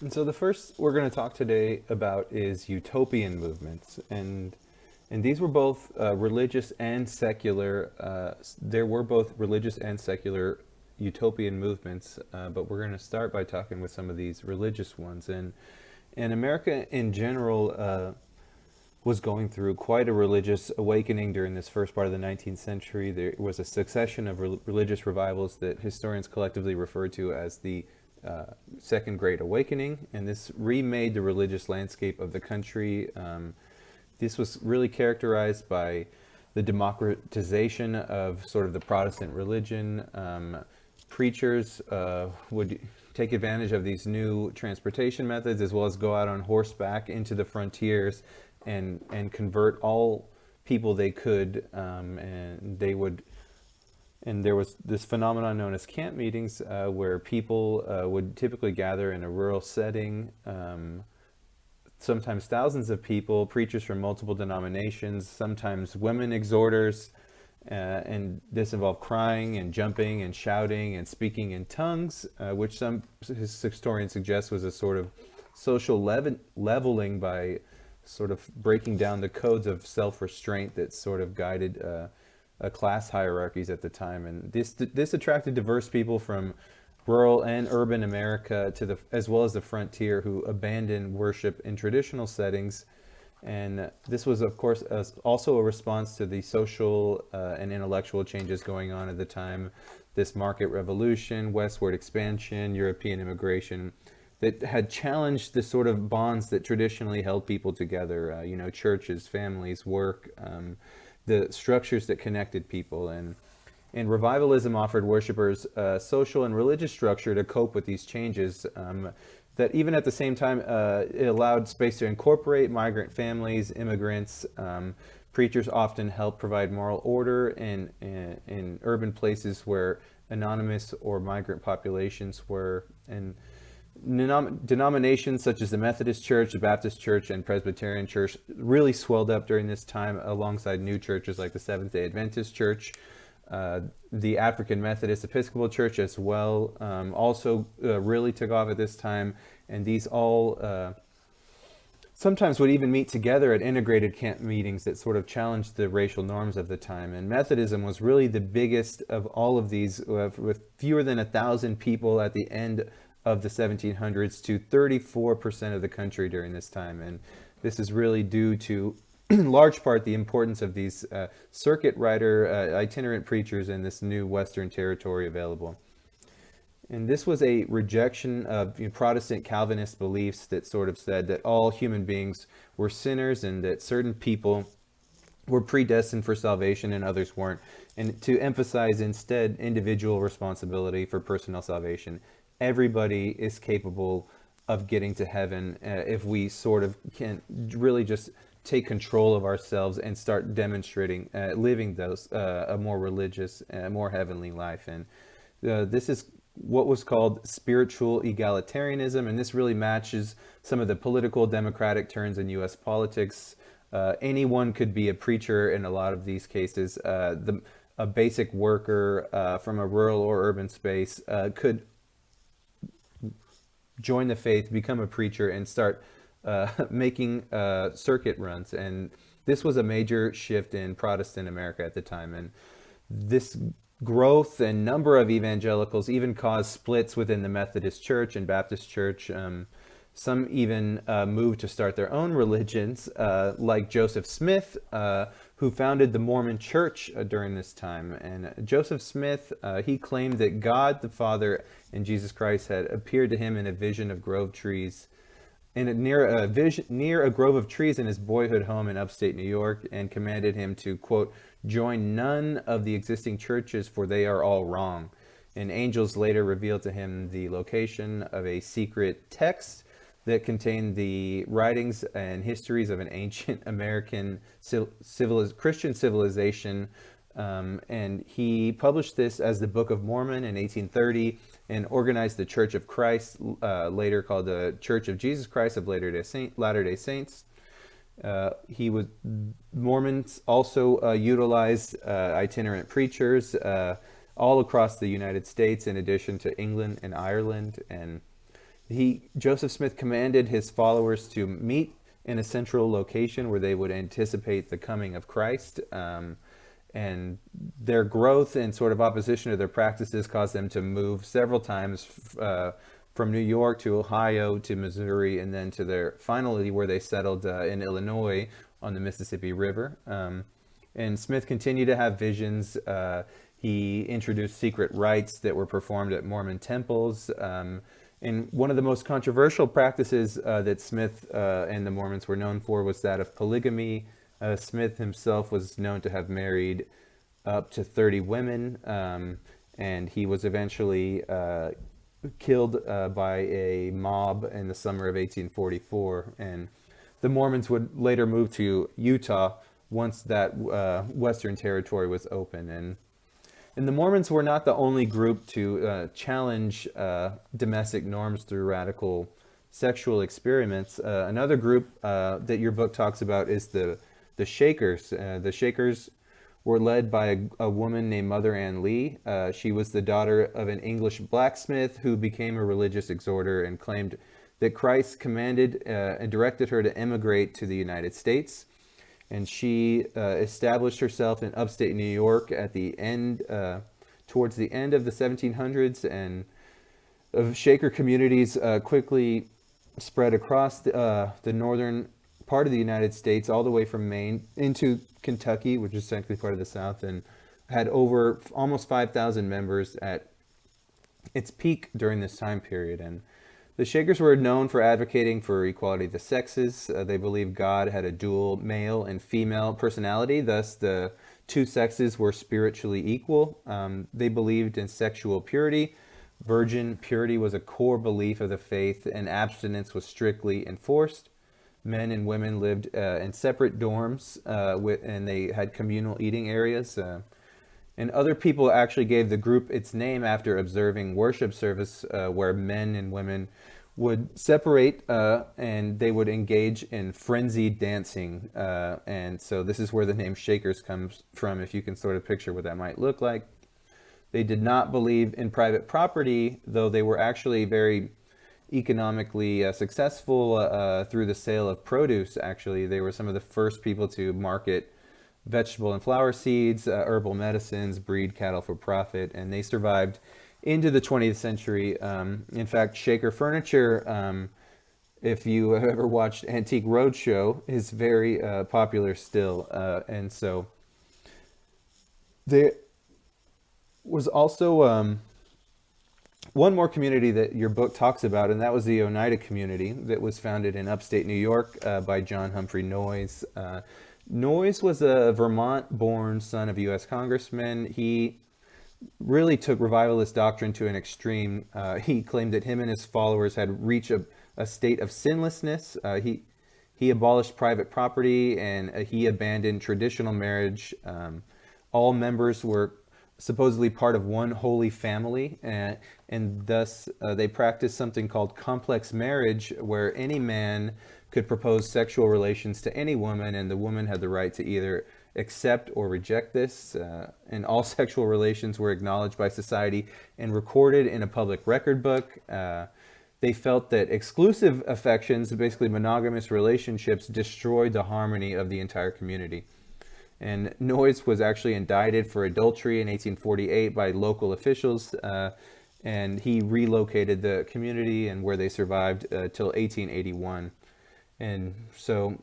And so the first we're going to talk today about is utopian movements, and these were both religious and secular. There were both religious and secular utopian movements, but we're going to start by talking with some of these religious ones. And America in general was going through quite a religious awakening during this first part of the 19th century. There was a succession of religious revivals that historians collectively refer to as the Second Great Awakening, and this remade the religious landscape of the country. This was really characterized by the democratization of sort of the Protestant religion. Preachers would take advantage of these new transportation methods, as well as go out on horseback into the frontiers and convert all people they could, and they would. And there was this phenomenon known as camp meetings, where people would typically gather in a rural setting, sometimes thousands of people, preachers from multiple denominations, sometimes women exhorters, and this involved crying and jumping and shouting and speaking in tongues, which some historians suggest was a sort of social leveling by sort of breaking down the codes of self-restraint that sort of guided class hierarchies at the time. And this attracted diverse people from rural and urban America to as well as the frontier, who abandoned worship in traditional settings. And this was, of course, also a response to the social and intellectual changes going on at the time. This market revolution, westward expansion, European immigration, that had challenged the sort of bonds that traditionally held people together, churches, families, work, the structures that connected people. And revivalism offered worshipers a social and religious structure to cope with these changes, that even at the same time, it allowed space to incorporate migrant families, immigrants. Preachers often helped provide moral order in urban places where anonymous or migrant populations were. And denominations such as the Methodist Church, the Baptist Church, and Presbyterian Church really swelled up during this time, alongside new churches like the Seventh-day Adventist Church, the African Methodist Episcopal Church as well, also really took off at this time. And these all sometimes would even meet together at integrated camp meetings that sort of challenged the racial norms of the time. And Methodism was really the biggest of all of these, with fewer than 1,000 people at the end of the 1700s to 34% of the country during this time. And this is really due to, in large part, the importance of these circuit rider, itinerant preachers in this new Western territory available. And this was a rejection of Protestant Calvinist beliefs that sort of said that all human beings were sinners and that certain people were predestined for salvation and others weren't, and to emphasize instead individual responsibility for personal salvation. Everybody is capable of getting to heaven if we sort of can really just take control of ourselves and start demonstrating, living those a more religious, more heavenly life. And this is what was called spiritual egalitarianism, and this really matches some of the political democratic turns in U.S. politics. Anyone could be a preacher in a lot of these cases. A basic worker from a rural or urban space could join the faith, become a preacher, and start making circuit runs. And this was a major shift in Protestant America at the time. And this growth and number of evangelicals even caused splits within the Methodist Church and Baptist Church. Some even moved to start their own religions, like Joseph Smith, who founded the Mormon Church during this time. And Joseph Smith, he claimed that God the Father and Jesus Christ had appeared to him in a vision of grove trees, near a grove of trees in his boyhood home in upstate New York, and commanded him to, quote, join none of the existing churches, for they are all wrong. And angels later revealed to him the location of a secret text that contained the writings and histories of an ancient American Christian civilization. And he published this as the Book of Mormon in 1830 and organized the Church of Christ, later called the Church of Jesus Christ of Latter-day Saints. Mormons also utilized itinerant preachers all across the United States, in addition to England and Ireland. And Joseph Smith commanded his followers to meet in a central location where they would anticipate the coming of Christ. And their growth and sort of opposition to their practices caused them to move several times from New York to Ohio to Missouri, and then to their finally where they settled in Illinois on the Mississippi River. And Smith continued to have visions. He introduced secret rites that were performed at Mormon temples. And one of the most controversial practices that Smith and the Mormons were known for was that of polygamy. Smith himself was known to have married up to 30 women, and he was eventually killed by a mob in the summer of 1844. And the Mormons would later move to Utah once that Western territory was open. And the Mormons were not the only group to challenge domestic norms through radical sexual experiments. Another group that your book talks about is the Shakers. The Shakers were led by a woman named Mother Ann Lee. She was the daughter of an English blacksmith who became a religious exhorter and claimed that Christ commanded and directed her to emigrate to the United States. And she established herself in upstate New York at the end, towards the end of the 1700s, and Shaker communities quickly spread across the northern part of the United States, all the way from Maine into Kentucky, which is technically part of the South, and had over almost 5,000 members at its peak during this time period. And the Shakers were known for advocating for equality of the sexes. They believed God had a dual male and female personality, thus the two sexes were spiritually equal. They believed in sexual purity. Virgin purity was a core belief of the faith, and abstinence was strictly enforced. Men and women lived in separate dorms, and they had communal eating areas. And other people actually gave the group its name after observing worship service where men and women would separate and they would engage in frenzied dancing. And so this is where the name Shakers comes from, if you can sort of picture what that might look like. They did not believe in private property, though they were actually very economically successful through the sale of produce. Actually, they were some of the first people to market vegetable and flower seeds, herbal medicines, breed cattle for profit, and they survived into the 20th century. In fact, Shaker furniture, if you have ever watched Antique Roadshow, is very popular still. And so there was also one more community that your book talks about, and that was the Oneida community that was founded in upstate New York by John Humphrey Noyes. Noyes was a Vermont-born son of U.S. congressman. He really took revivalist doctrine to an extreme. He claimed that him and his followers had reached a state of sinlessness. He abolished private property, and he abandoned traditional marriage. All members were supposedly part of one holy family, and thus they practiced something called complex marriage, where any man could propose sexual relations to any woman, and the woman had the right to either accept or reject this. And all sexual relations were acknowledged by society and recorded in a public record book. They felt that exclusive affections, basically monogamous relationships, destroyed the harmony of the entire community. And Noyes was actually indicted for adultery in 1848 by local officials, and he relocated the community and where they survived till 1881. And so,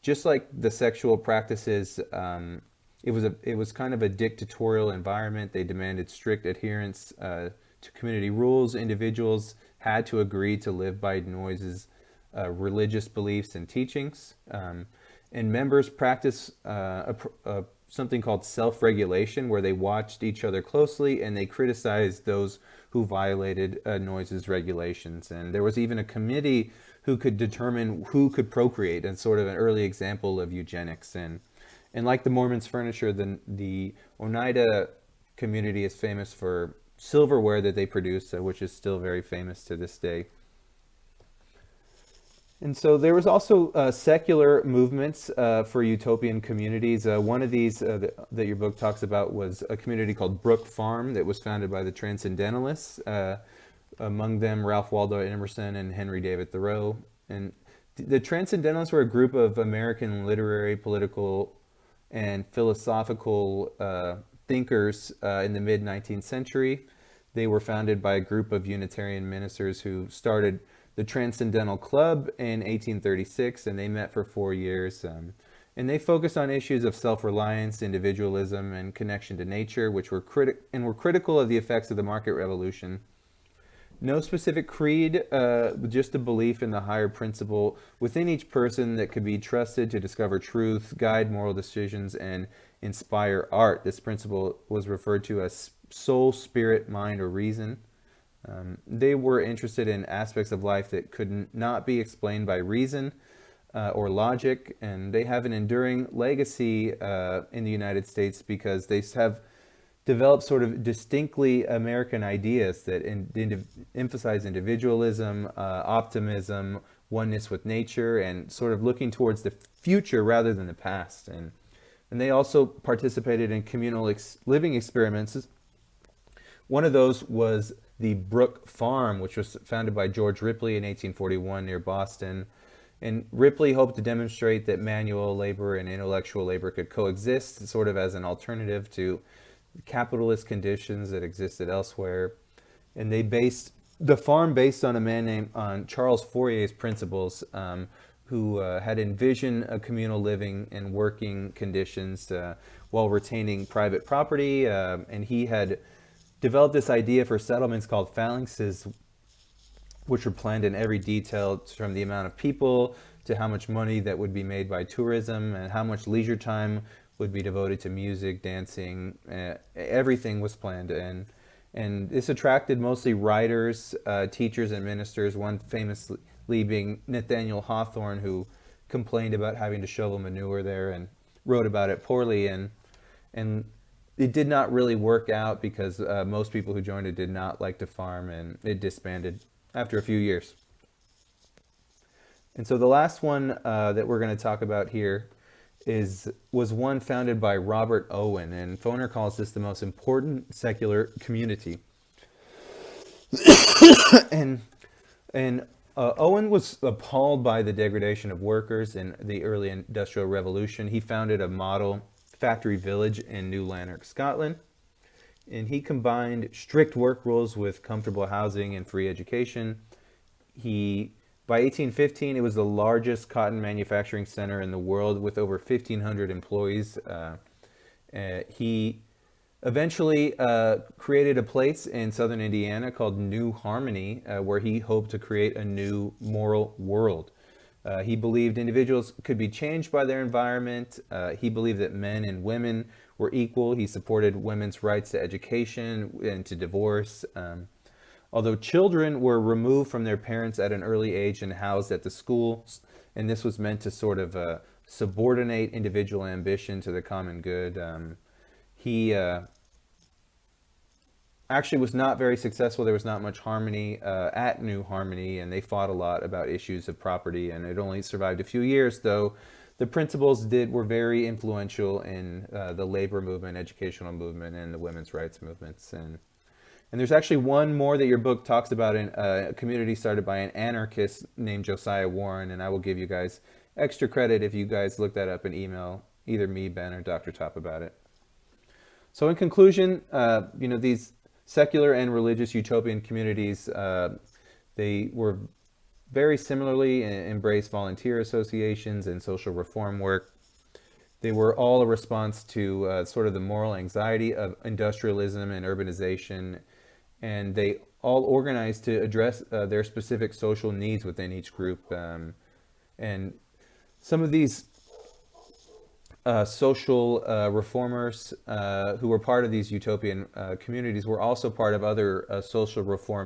just like the sexual practices, it was kind of a dictatorial environment. They demanded strict adherence to community rules. Individuals had to agree to live by Noyes' religious beliefs and teachings. And members practiced something called self-regulation, where they watched each other closely and they criticized those who violated Noyes' regulations. And there was even a committee who could determine who could procreate, and sort of an early example of eugenics. And like the Mormons' furniture, the Oneida community is famous for silverware that they produce, which is still very famous to this day. And so there was also secular movements for utopian communities. One of these that your book talks about was a community called Brook Farm that was founded by the Transcendentalists. among them Ralph Waldo Emerson and Henry David Thoreau. And the Transcendentalists were a group of American literary, political, and philosophical thinkers in the mid-19th century. They were founded by a group of Unitarian ministers who started the Transcendental Club in 1836, and they met for 4 years. And they focused on issues of self-reliance, individualism, and connection to nature, which were critical of the effects of the market revolution. No specific creed, just a belief in the higher principle within each person that could be trusted to discover truth, guide moral decisions, and inspire art. This principle was referred to as soul, spirit, mind, or reason. They were interested in aspects of life that could not be explained by reason or logic, and they have an enduring legacy in the United States because they have developed sort of distinctly American ideas that emphasize individualism, optimism, oneness with nature, and sort of looking towards the future rather than the past. And they also participated in communal living experiments. One of those was the Brook Farm, which was founded by George Ripley in 1841 near Boston. And Ripley hoped to demonstrate that manual labor and intellectual labor could coexist sort of as an alternative to capitalist conditions that existed elsewhere. And they based the farm based on a man named Charles Fourier's principles, who had envisioned a communal living and working conditions while retaining private property. And he had developed this idea for settlements called phalanxes, which were planned in every detail, from the amount of people to how much money that would be made by tourism and how much leisure time would be devoted to music, dancing. Everything was planned, and this attracted mostly writers, teachers, and ministers. One famously being Nathaniel Hawthorne, who complained about having to shovel manure there and wrote about it poorly. And it did not really work out because most people who joined it did not like to farm, and it disbanded after a few years. And so the last one that we're going to talk about here was one founded by Robert Owen, and Foner calls this the most important secular community. and Owen was appalled by the degradation of workers in the early Industrial Revolution. He founded a model factory village in New Lanark, Scotland, and he combined strict work rules with comfortable housing and free education. By 1815, it was the largest cotton manufacturing center in the world with over 1,500 employees. He eventually created a place in southern Indiana called New Harmony, where he hoped to create a new moral world. He believed individuals could be changed by their environment. He believed that men and women were equal. He supported women's rights to education and to divorce. Although children were removed from their parents at an early age and housed at the schools, and this was meant to sort of subordinate individual ambition to the common good. He actually was not very successful. There was not much harmony at New Harmony, and they fought a lot about issues of property, and it only survived a few years, though the principles were very influential in the labor movement, educational movement, and the women's rights movements. And there's actually one more that your book talks about in a community started by an anarchist named Josiah Warren, and I will give you guys extra credit if you guys look that up and email either me, Ben, or Dr. Top about it. So in conclusion, these secular and religious utopian communities, they were very similarly embraced volunteer associations and social reform work. They were all a response to sort of the moral anxiety of industrialism and urbanization, and they all organized to address their specific social needs within each group. And some of these social reformers who were part of these utopian communities were also part of other social reform